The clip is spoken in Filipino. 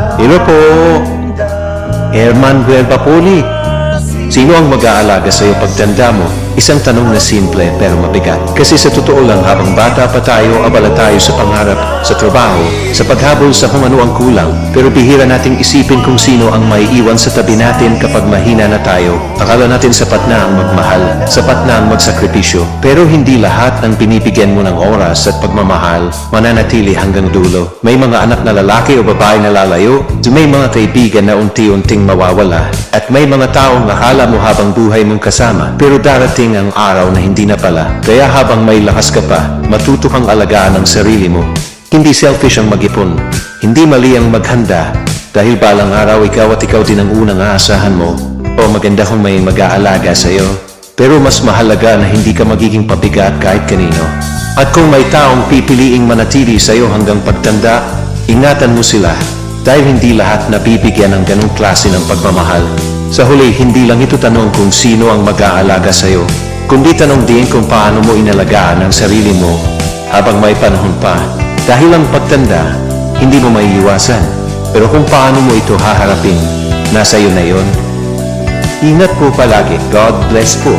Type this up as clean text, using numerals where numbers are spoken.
Hello po, Herman Guelbapoli. Sino ang mag-aalaga sa'yo pagtanda mo? Isang tanong na simple pero mabigat. Kasi sa totoo lang habang bata pa tayo, abala tayo sa pangarap, sa trabaho, sa paghabol sa kung ano ang kulang. Pero bihira nating isipin kung sino ang maiiwan sa tabi natin kapag mahina na tayo. Akala natin sapat na ang magmahal, sapat na ang magsakripisyo. Pero hindi lahat ng binibigyan mo ng oras at pagmamahal mananatili hanggang dulo. May mga anak na lalaki o babae na lalayo, may mga kaibigan na unti-unting mawawala, at may mga taong nakala mo habang buhay mong kasama. Pero darating ang araw na hindi na pala. Kaya habang may lakas ka pa, matuto kang alagaan ang sarili mo. Hindi selfish ang mag-ipon. Hindi mali ang maghanda. Dahil balang araw ikaw at ikaw din ang unang aasahan mo. O maganda kung may mag-aalaga sa'yo. Pero mas mahalaga na hindi ka magiging pabigat kahit kanino. At kung may taong pipiliing manatili sa'yo hanggang pagtanda, ingatan mo sila. Dahil hindi lahat nabibigyan ng ganong klase ng pagmamahal. Sa huli, hindi lang ito tanong kung sino ang mag-aalaga sa'yo, kundi tanong din kung paano mo inalagaan ang sarili mo habang may panahon pa. Dahil ang pagtanda, hindi mo maiiwasan. Pero kung paano mo ito haharapin, nasa iyo na yon. Ingat po palagi. God bless po.